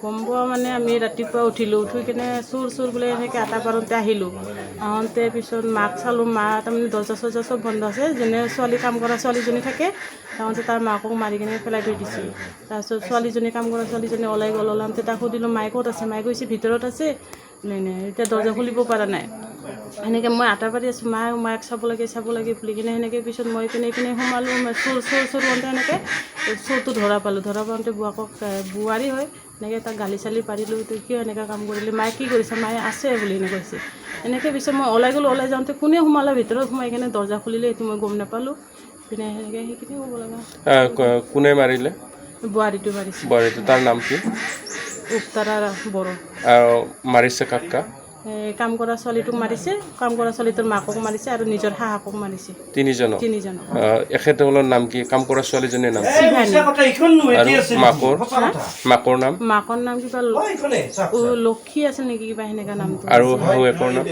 গম পোৱা মানে আমি ৰাতিপুৱা উঠিলোঁ, উঠি কিনে চোৰ বোলে এনেকৈ আটা পাৰোঁতে আহিলোঁ। আহোঁতে পিছত মাক চালোঁ, মা তাৰমানে দৰ্জা চৰ্জা চব বন্ধ আছে, যেনে ছোৱালী কাম কৰা ছোৱালীজনী থাকে, তাৰপিছত তাৰ মাকক মাৰি কিনে পেলাই থৈ দিছে। তাৰপিছত ছোৱালীজনী কাম কৰা ছোৱালীজনী ওলাই গ'ল, ওলাওঁতে তাক সুধিলোঁ মায়ে ক'ত আছে, মায়ে কৈছে ভিতৰত আছে, এতিয়া দৰ্জা খুলিব পৰা নাই। সেনেকৈ মই আটা পাৰি আছোঁ, মাক চাব লাগে বুলি কিনে সেনেকৈ পিছত মই পিনে সোমালোঁ, চোৰ হওঁতে এনেকৈ চোৰটো ধৰা পালোঁ, ধৰা পাওঁতে বোৱাৰী হয়, এনেকৈ তাক গালি চালি পাৰিলোঁ, তই কিয় এনেকৈ কাম কৰিলি, মায়ে কি কৰিছে, মায়ে আছে বুলি এনেকৈ কৈছে। এনেকৈ পিছত মই ওলাই গ'লোঁ, ওলাই যাওঁতে কোনে সোমালে ভিতৰত, সোমাই কিনে দৰ্জা খুলিলে এইটো মই গম নাপালোঁ। পিনে সেনেকৈ সেইখিনি ক'ব লগা। কোনে মাৰিলে? বোৱাৰীটো মাৰিছে। বোৱাৰীটো, তাৰ নাম কি? উত্তৰা বড়ো। আৰু মাৰিছে কাকা? কাম কৰা ছোৱালীটোক মাৰিছে, কাম কৰা ছোৱালীটোৰ মাকক মাৰিছে আৰু নিজৰ শাহাকক মাৰিছে। তিনিজনক? তিনিজনক। এখেতসকলৰ নাম কি? কাম কৰা ছোৱালীজনীৰ নাম? মাকৰ নাম? মাকৰ নাম কিবা লক্ষী আছিল নেকি, কিবা সেনেকুৱা নামটো। আৰু শাহুৱেকৰ নাম?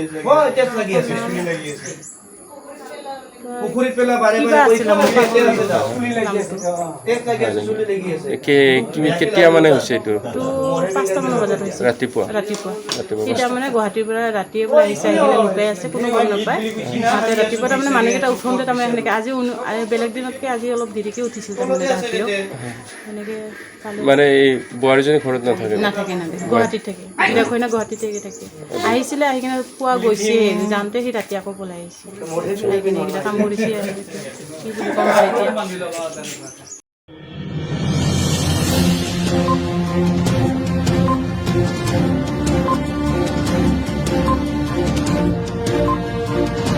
কেতিয়া মানে হৈছে এইটো? 5টামান বজাত হৈছে ৰাতিপুৱা। তেতিয়া মানে গুৱাহাটীৰ পৰা ৰাতিয়ে পৰা আহিছে, আহি কিনে লুকাই আছে, কোনো গম নাপায়। ৰাতিপুৱা তাৰমানে মানুহকেইটা উঠোঁতে তাৰমানে সেনেকৈ আজি বেলেগ দিনতকৈ আজি অলপ দেৰিকৈ উঠিছিল তাৰমানে ৰাতিও সেনেকৈ। মানে এই বোৱাৰীজনী ঘৰত নাথাকে? নাথাকে গুৱাহাটীত থাকে, গিৰিয়েক হয় না, গুৱাহাটীত থাকে। আহিছিলে, আহি কিনে পুৱা গৈছে, যাওঁতে সি ৰাতি আকৌ পলাই আহিছে, আহি কিনে এইকেইটা কাম কৰিছে। কি বুলি ক'ম এতিয়া।